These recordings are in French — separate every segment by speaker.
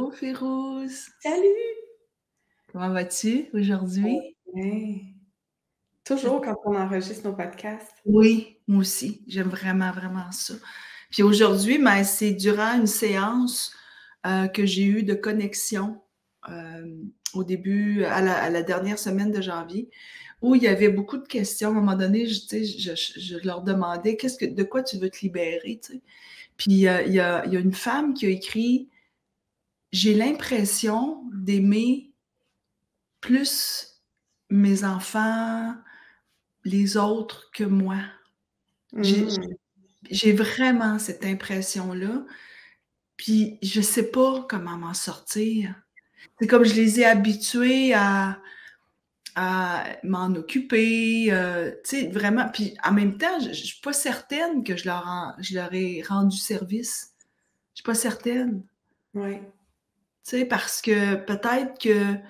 Speaker 1: Allô, Férouz.
Speaker 2: Salut!
Speaker 1: Comment vas-tu aujourd'hui?
Speaker 2: Bien. Toujours quand on enregistre nos podcasts.
Speaker 1: Oui, moi aussi. J'aime vraiment, vraiment ça. Puis aujourd'hui, ben, c'est durant une séance que j'ai eue de connexion au début, à la dernière semaine de janvier, où il y avait beaucoup de questions. À un moment donné, je leur demandais de quoi tu veux te libérer, tu sais. Puis il y a une femme qui a écrit: J'ai l'impression d'aimer plus mes enfants, les autres que moi. J'ai
Speaker 2: Mmh.
Speaker 1: j'ai vraiment cette impression-là, puis je sais pas comment m'en sortir. C'est comme je les ai habitués à m'en occuper, tu sais, vraiment. Puis en même temps, je suis pas certaine que je leur ai rendu service. Je suis pas certaine,
Speaker 2: Oui.
Speaker 1: tu sais, parce que peut-être qu'ils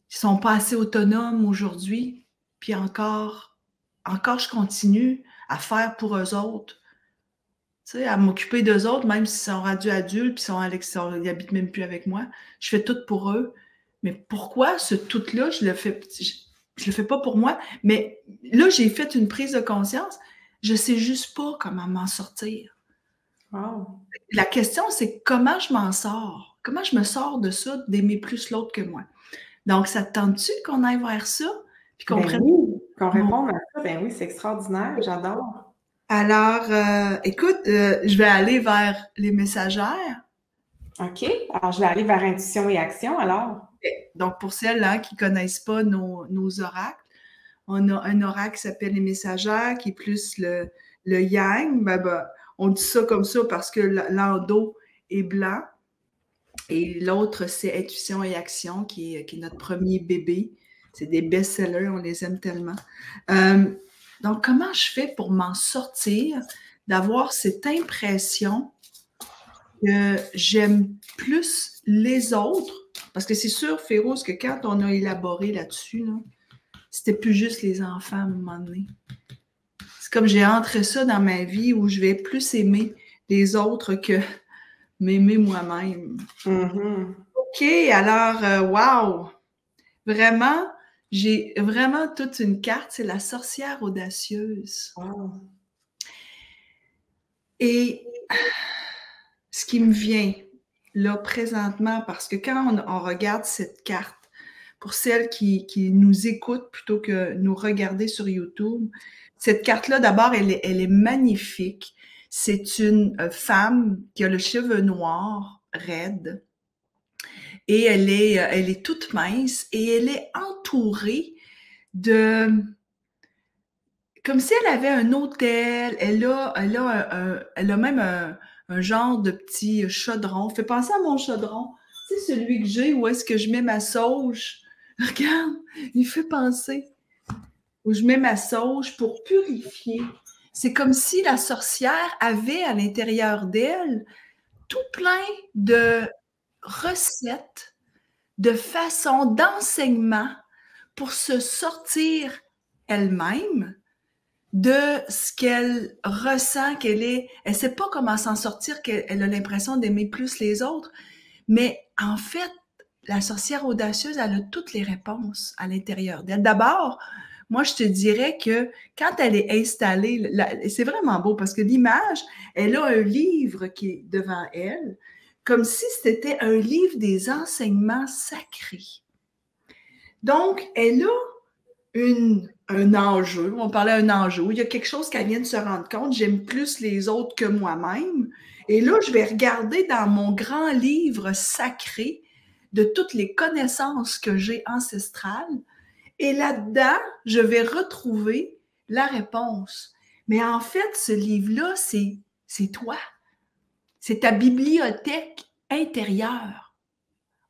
Speaker 1: sont pas assez autonomes aujourd'hui, puis encore je continue à faire pour eux autres, tu sais, à m'occuper d'eux autres, même s'ils sont rendus adultes, puis ils habitent même plus avec moi. Je fais tout pour eux. Mais pourquoi ce tout-là, je le fais pas pour moi? Mais là, j'ai fait une prise de conscience. Je sais juste pas comment m'en sortir.
Speaker 2: Wow!
Speaker 1: La question, c'est comment je m'en sors? Comment je me sors de ça, d'aimer plus l'autre que moi? Donc, ça te tente-tu qu'on aille vers ça? Puis qu'on
Speaker 2: Ben
Speaker 1: prenne
Speaker 2: oui, qu'on
Speaker 1: mon...
Speaker 2: réponde à ça, ben oui, c'est extraordinaire, j'adore.
Speaker 1: Alors, écoute, je vais aller vers les messagères.
Speaker 2: OK, alors je vais aller vers intuition et action alors.
Speaker 1: Donc, pour celles qui ne connaissent pas nos oracles, on a un oracle qui s'appelle les messagères, qui est plus le yang. On dit ça comme ça parce que l'endos est blanc. Et l'autre, c'est intuition et action, qui est notre premier bébé. C'est des best-sellers, on les aime tellement. Donc, comment je fais pour m'en sortir, d'avoir cette impression que j'aime plus les autres? Parce que c'est sûr, Férouz, que quand on a élaboré là-dessus, là, c'était plus juste les enfants à un moment donné. C'est comme j'ai entré ça dans ma vie où je vais plus aimer les autres que m'aimer moi-même.
Speaker 2: Mhm.
Speaker 1: OK, alors, wow! Vraiment, j'ai vraiment toute une carte, c'est la sorcière audacieuse.
Speaker 2: Wow.
Speaker 1: Et ce qui me vient là présentement, parce que quand on regarde cette carte, pour celles qui nous écoutent plutôt que nous regarder sur YouTube, cette carte-là, d'abord, elle est magnifique. C'est une femme qui a le cheveu noir, raide, et elle est toute mince, et elle est entourée de... Comme si elle avait un hôtel, elle a même un genre de petit chaudron. Fait penser à mon chaudron. Tu sais, celui que j'ai, où est-ce que je mets ma sauge? Regarde, il fait penser. Où je mets ma sauge pour purifier. C'est comme si la sorcière avait à l'intérieur d'elle tout plein de recettes, de façons d'enseignement pour se sortir elle-même de ce qu'elle ressent, elle sait pas comment s'en sortir, qu'elle a l'impression d'aimer plus les autres. Mais en fait, la sorcière audacieuse, elle a toutes les réponses à l'intérieur d'elle. D'abord, moi, je te dirais que quand elle est installée, c'est vraiment beau parce que l'image, elle a un livre qui est devant elle, comme si c'était un livre des enseignements sacrés. Donc, elle a un enjeu, on parlait d'un enjeu, il y a quelque chose qu'elle vient de se rendre compte, j'aime plus les autres que moi-même. Et là, je vais regarder dans mon grand livre sacré de toutes les connaissances que j'ai ancestrales. Et là-dedans, je vais retrouver la réponse. Mais en fait, ce livre-là, c'est toi. C'est ta bibliothèque intérieure.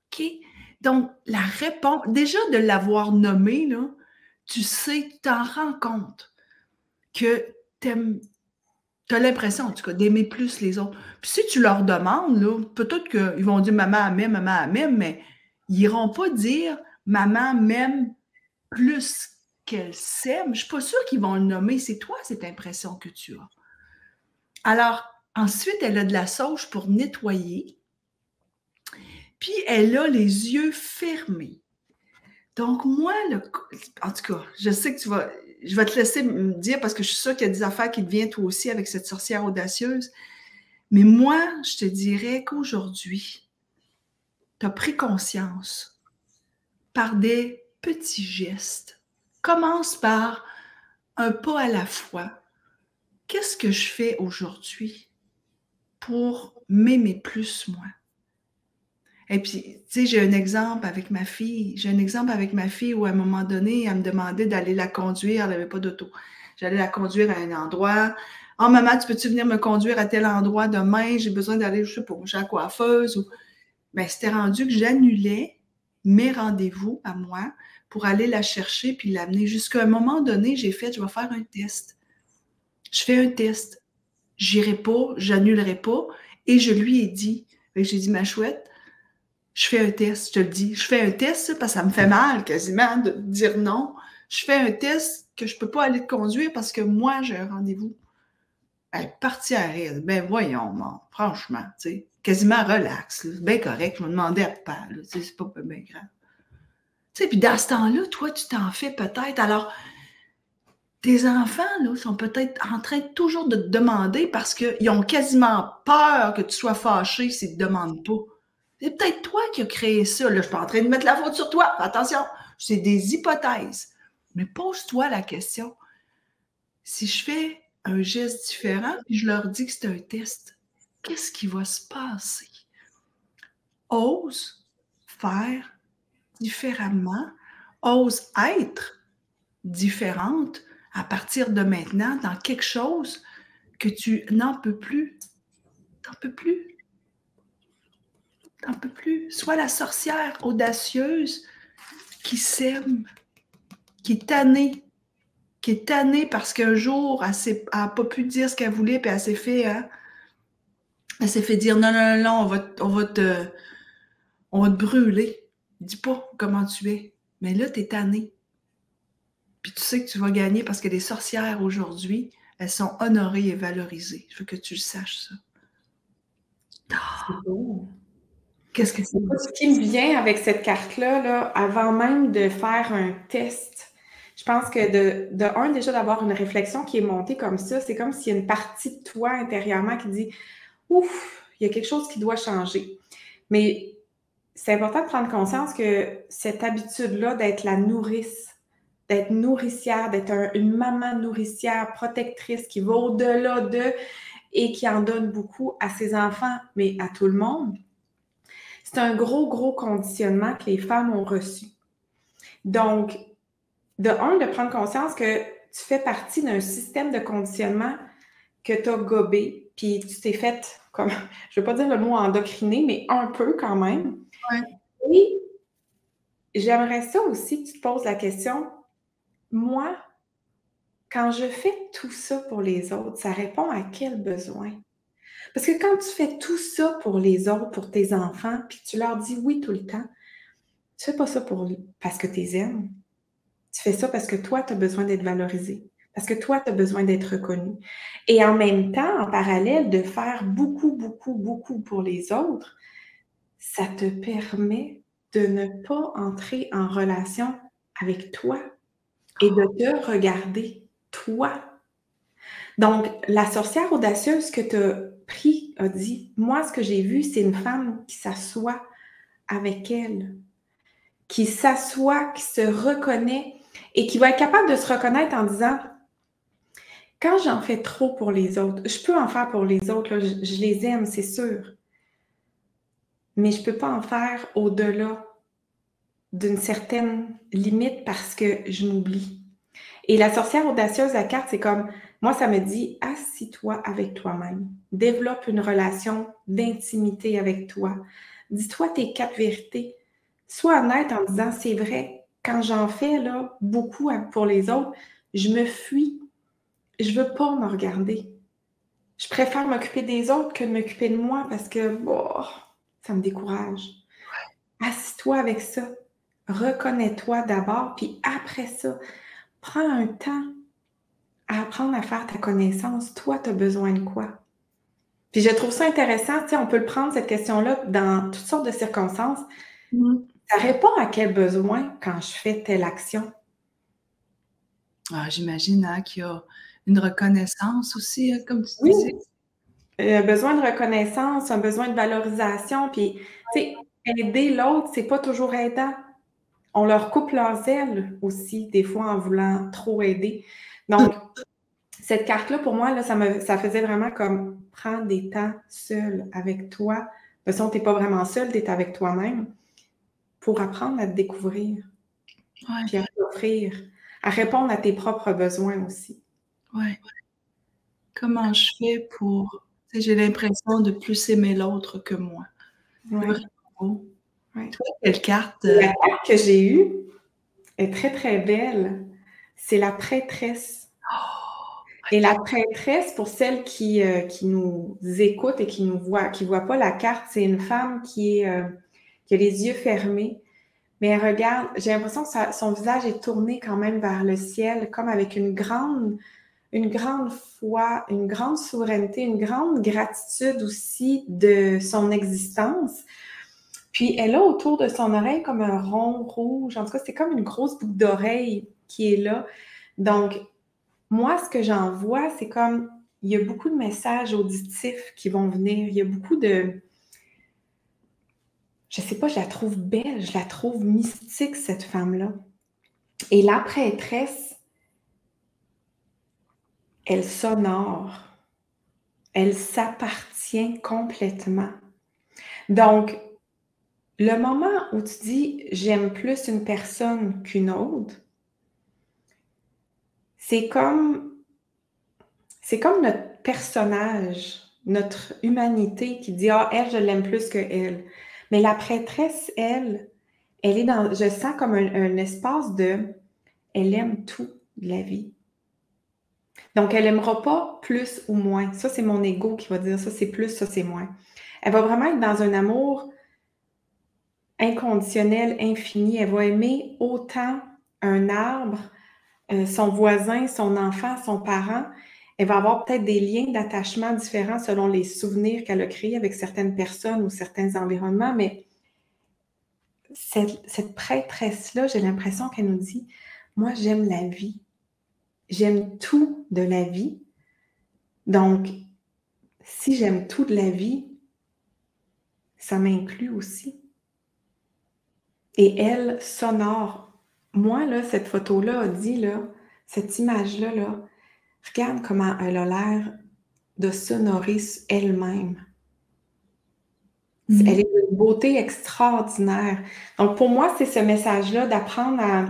Speaker 1: OK? Donc, la réponse, déjà de l'avoir nommé, là, tu sais, tu t'en rends compte que tu as l'impression, en tout cas, d'aimer plus les autres. Puis si tu leur demandes, là, peut-être qu'ils vont dire maman m'aime, mais ils n'iront pas dire maman m'aime plus qu'elle s'aime. Je ne suis pas sûre qu'ils vont le nommer. C'est toi, cette impression que tu as. Alors, ensuite, elle a de la sauge pour nettoyer. Puis elle a les yeux fermés. Donc moi, en tout cas, je sais que je vais te laisser me dire parce que je suis sûre qu'il y a des affaires qui te viennent toi aussi avec cette sorcière audacieuse. Mais moi, je te dirais qu'aujourd'hui, tu as pris conscience par des petits gestes. Commence par un pas à la fois. Qu'est-ce que je fais aujourd'hui pour m'aimer plus, moi? Et puis, tu sais, j'ai un exemple avec ma fille. J'ai un exemple avec ma fille où, à un moment donné, elle me demandait d'aller la conduire. Elle n'avait pas d'auto. J'allais la conduire à un endroit. Oh, maman, tu peux-tu venir me conduire à tel endroit demain? J'ai besoin d'aller, je sais pas, chez la coiffeuse. Ou... Bien, c'était rendu que j'annulais mes rendez-vous à moi pour aller la chercher puis l'amener. Jusqu'à un moment donné, j'ai fait, je vais faire un test. Je fais un test. J'irai pas, j'annulerai pas. Et je lui ai dit, j'ai dit, ma chouette, je fais un test, je te le dis. Je fais un test parce que ça me fait mal quasiment de dire non. Je fais un test que je ne peux pas aller te conduire parce que moi, j'ai un rendez-vous. Elle est partie à rire. Ben voyons, mon, franchement, tu sais, quasiment relax. C'est bien correct. Je me demandais à pas, c'est pas bien grave. Tu sais, puis dans ce temps-là, toi, tu t'en fais peut-être. Alors, tes enfants, là, sont peut-être en train toujours de te demander parce qu'ils ont quasiment peur que tu sois fâché s'ils ne te demandent pas. C'est peut-être toi qui as créé ça. Là, je ne suis pas en train de mettre la faute sur toi. Attention, c'est des hypothèses. Mais pose-toi la question. Si je fais un geste différent et je leur dis que c'est un test, qu'est-ce qui va se passer? Ose faire différemment. Ose être différente à partir de maintenant dans quelque chose que tu n'en peux plus. T'en peux plus. T'en peux plus. Sois la sorcière audacieuse qui s'aime, qui est tannée parce qu'un jour, elle n'a pas pu dire ce qu'elle voulait, puis elle s'est fait dire non, non, non, non, on va te brûler. Dis pas comment tu es. Mais là, tu es tannée. Puis tu sais que tu vas gagner parce que les sorcières aujourd'hui, elles sont honorées et valorisées. Je veux que tu le saches, ça.
Speaker 2: C'est beau.
Speaker 1: Qu'est-ce que c'est?
Speaker 2: Ce qui me vient avec cette carte-là, là, avant même de faire un test, je pense que de déjà d'avoir une réflexion qui est montée comme ça, c'est comme s'il y a une partie de toi intérieurement qui dit ouf, il y a quelque chose qui doit changer. Mais c'est important de prendre conscience que cette habitude-là d'être la nourrice, d'être nourricière, d'être une maman nourricière, protectrice, qui va au-delà d'eux et qui en donne beaucoup à ses enfants, mais à tout le monde, c'est un gros, gros conditionnement que les femmes ont reçu. Donc, de prendre conscience que tu fais partie d'un système de conditionnement que tu as gobé, puis tu t'es fait, comme, je ne veux pas dire le mot endocriné, mais un peu quand même.
Speaker 1: Ouais.
Speaker 2: Et j'aimerais ça aussi que tu te poses la question, moi, quand je fais tout ça pour les autres, ça répond à quel besoin? Parce que quand tu fais tout ça pour les autres, pour tes enfants, puis tu leur dis oui tout le temps, tu fais pas ça parce que tu les aimes. Tu fais ça parce que toi, tu as besoin d'être valorisé. Parce que toi, tu as besoin d'être reconnu. Et en même temps, en parallèle, de faire beaucoup, beaucoup, beaucoup pour les autres, ça te permet de ne pas entrer en relation avec toi et de te regarder toi. Donc, la sorcière audacieuse que tu as pris a dit, moi, ce que j'ai vu, c'est une femme qui s'assoit avec elle, qui s'assoit, qui se reconnaît et qui va être capable de se reconnaître en disant, quand j'en fais trop pour les autres, je peux en faire pour les autres, là, je les aime, c'est sûr, mais je ne peux pas en faire au-delà d'une certaine limite parce que je m'oublie. Et la sorcière audacieuse, la carte, c'est comme, moi, ça me dit, assis-toi avec toi-même. Développe une relation d'intimité avec toi. Dis-toi tes 4 vérités. Sois honnête en disant, c'est vrai, quand j'en fais là, beaucoup pour les autres, je me fuis. Je ne veux pas me regarder. Je préfère m'occuper des autres que de m'occuper de moi parce que ça me décourage. Assis-toi avec ça. Reconnais-toi d'abord, puis après ça, prends un temps à apprendre à faire ta connaissance. Toi, tu as besoin de quoi? Puis je trouve ça intéressant, tu sais, on peut le prendre, cette question-là, dans toutes sortes de circonstances. Ça répond à quel besoin quand je fais telle action?
Speaker 1: Ah, j'imagine hein, qu'il y a une reconnaissance aussi, hein, comme tu
Speaker 2: Oui,
Speaker 1: disais.
Speaker 2: un besoin de reconnaissance, un besoin de valorisation, puis, tu sais, aider l'autre, c'est pas toujours aidant. On leur coupe leurs ailes aussi, des fois, en voulant trop aider. Donc, cette carte-là, pour moi, là, ça faisait vraiment comme prendre des temps seul avec toi. De toute façon, tu n'es pas vraiment seul, tu es avec toi-même pour apprendre à te découvrir,
Speaker 1: Ouais,
Speaker 2: puis à t'offrir, à répondre à tes propres besoins aussi.
Speaker 1: ouais. Comment je fais pour... Tu sais, j'ai l'impression de plus aimer l'autre que moi. C'est
Speaker 2: Ouais,
Speaker 1: vraiment beau.
Speaker 2: ouais.
Speaker 1: Toi, quelle carte?
Speaker 2: La carte que j'ai eue est très, très belle. C'est la prêtresse. Et la prêtresse, pour celles qui nous écoutent et qui voient pas la carte, c'est une femme qui a les yeux fermés, mais elle regarde, j'ai l'impression que son visage est tourné quand même vers le ciel, comme avec une grande foi, une grande souveraineté, une grande gratitude aussi de son existence. Puis elle a autour de son oreille comme un rond rouge, en tout cas, c'est comme une grosse boucle d'oreille qui est là. Donc, moi, ce que j'en vois, c'est comme, il y a beaucoup de messages auditifs qui vont venir. Il y a beaucoup de... Je sais pas, je la trouve belle, je la trouve mystique, cette femme-là. Et la prêtresse, elle s'honore. Elle s'appartient complètement. Donc, le moment où tu dis « j'aime plus une personne qu'une autre », c'est comme notre personnage, notre humanité qui dit « ah, elle, je l'aime plus que elle ». Mais la prêtresse, elle est dans, je sens comme un espace de, elle aime tout de la vie. Donc, elle n'aimera pas plus ou moins. Ça, c'est mon ego qui va dire ça, c'est plus, ça, c'est moins. Elle va vraiment être dans un amour inconditionnel, infini. Elle va aimer autant un arbre, son voisin, son enfant, son parent. Elle va avoir peut-être des liens d'attachement différents selon les souvenirs qu'elle a créés avec certaines personnes ou certains environnements, mais cette prêtresse-là, j'ai l'impression qu'elle nous dit « moi, j'aime la vie. J'aime tout de la vie. Donc, si j'aime tout de la vie, ça m'inclut aussi. » Et elle s'honore. Moi, là, cette photo-là a dit, là, cette image-là, là, regarde comment elle a l'air de s'honorer elle-même. Elle est d'une beauté extraordinaire. Donc, pour moi, c'est ce message-là d'apprendre à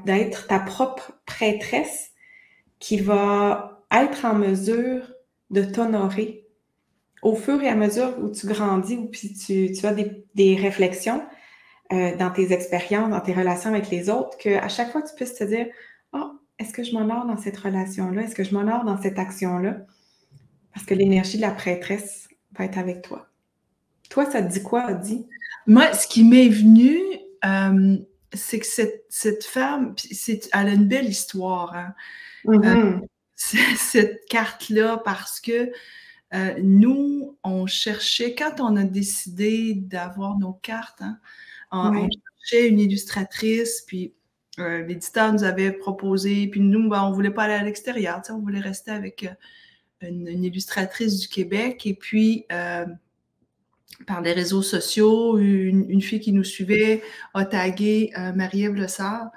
Speaker 2: être ta propre prêtresse qui va être en mesure de t'honorer au fur et à mesure où tu grandis, ou puis tu as des réflexions dans tes expériences, dans tes relations avec les autres, qu'à chaque fois, tu puisses te dire « oh, est-ce que je m'honore dans cette relation-là? Est-ce que je m'honore dans cette action-là? » Parce que l'énergie de la prêtresse va être avec toi. Toi, ça te dit quoi, Adi?
Speaker 1: Moi, ce qui m'est venu, c'est que cette femme, elle a une belle histoire, hein? Cette carte-là, parce que nous, on cherchait, quand on a décidé d'avoir nos cartes, hein, on cherchait une illustratrice, puis l'éditeur nous avait proposé, puis nous, ben, on ne voulait pas aller à l'extérieur, on voulait rester avec une illustratrice du Québec, et puis par les réseaux sociaux, une fille qui nous suivait a tagué Marie-Ève Lessard,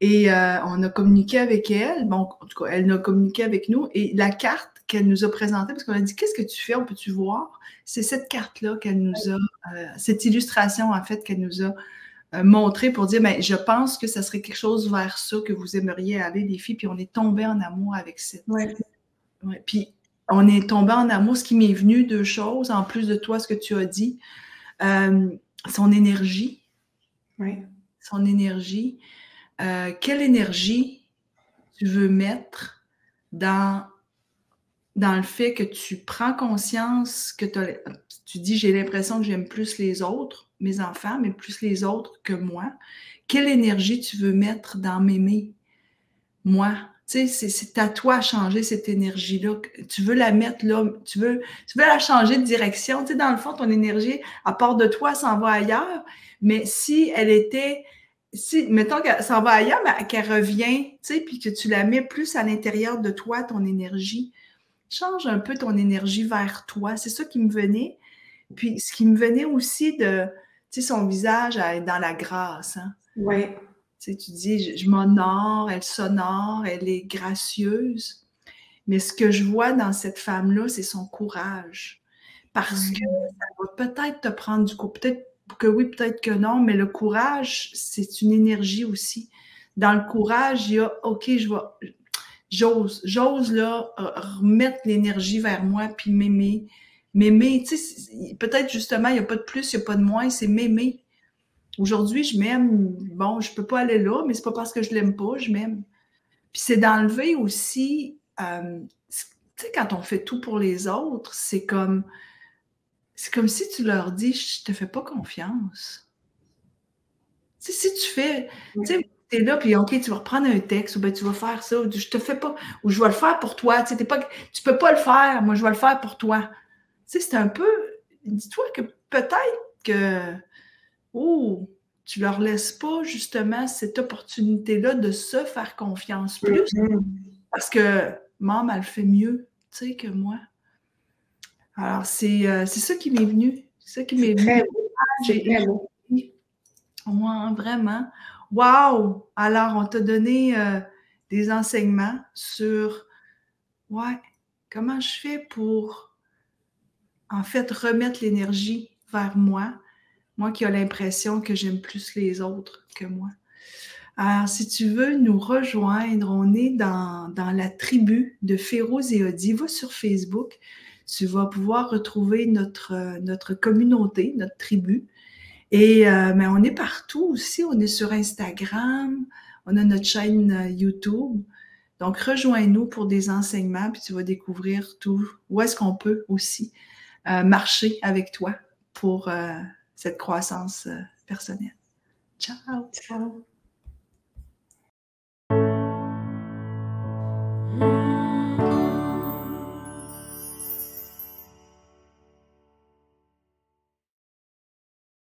Speaker 1: et on a communiqué avec elle. Bon, en tout cas, elle a communiqué avec nous, et la carte qu'elle nous a présentée, parce qu'on a dit « qu'est-ce que tu fais, on peut-tu voir ?» C'est cette carte-là qu'elle nous a, cette illustration en fait qu'elle nous a montrée pour dire « je pense que ça serait quelque chose vers ça que vous aimeriez aller, les filles », puis on est tombé en amour avec cette...
Speaker 2: Ouais.
Speaker 1: Ouais. Puis on est tombé en amour. Ce qui m'est venu, deux choses, en plus de toi, ce que tu as dit, son énergie.
Speaker 2: Ouais.
Speaker 1: Son énergie. Quelle énergie tu veux mettre dans le fait que tu prends conscience que tu dis « j'ai l'impression que j'aime plus les autres, mes enfants, mais plus les autres que moi ». Quelle énergie tu veux mettre dans m'aimer, moi, Tu sais, c'est à toi à changer cette énergie-là. Tu veux la mettre là, tu veux la changer de direction. Tu sais, dans le fond, ton énergie, à part de toi, s'en va ailleurs. Mais si elle était, si, mettons qu'elle s'en va ailleurs, mais qu'elle revient, tu sais, puis que tu la mets plus à l'intérieur de toi, ton énergie, change un peu ton énergie vers toi. C'est ça qui me venait. Puis ce qui me venait aussi de, tu sais, son visage à être dans la grâce, hein.
Speaker 2: Oui.
Speaker 1: Tu sais, tu dis, je m'honore, elle s'honore, elle est gracieuse. Mais ce que je vois dans cette femme-là, c'est son courage. Parce que ça va peut-être te prendre du coup, peut-être que oui, peut-être que non, mais le courage, c'est une énergie aussi. Dans le courage, il y a, OK, j'ose là remettre l'énergie vers moi puis m'aimer. M'aimer, tu sais, peut-être justement, il n'y a pas de plus, il n'y a pas de moins, c'est m'aimer. Aujourd'hui, je m'aime. Bon, je peux pas aller là, mais c'est pas parce que je l'aime pas, je m'aime. Puis c'est d'enlever aussi, tu sais, quand on fait tout pour les autres, c'est comme si tu leur dis, je te fais pas confiance. Tu sais, si tu fais, tu sais, t'es là, puis OK, tu vas reprendre un texte, ou ben tu vas faire ça, ou je te fais pas, ou je vais le faire pour toi. Tu sais, tu peux pas le faire, moi je vais le faire pour toi. Tu sais, c'est un peu, dis-toi que peut-être que, oh, tu leur laisses pas justement cette opportunité-là de se faire confiance plus, parce que maman, elle fait mieux, tu sais, que moi. Alors, c'est ça qui m'est venu. C'est ça qui m'est
Speaker 2: C'est
Speaker 1: venu.
Speaker 2: très beau. C'est très beau.
Speaker 1: Ouais, vraiment. Wow! Alors, on t'a donné des enseignements sur, ouais, comment je fais pour, en fait, remettre l'énergie vers moi qui ai l'impression que j'aime plus les autres que moi. Alors, si tu veux nous rejoindre, on est dans la tribu de Férouz et Odi. Va sur Facebook, tu vas pouvoir retrouver notre communauté, notre tribu. Et mais on est partout aussi, on est sur Instagram, on a notre chaîne YouTube. Donc, rejoins-nous pour des enseignements, puis tu vas découvrir tout, où est-ce qu'on peut aussi marcher avec toi pour cette croissance personnelle. Ciao!
Speaker 2: Ciao.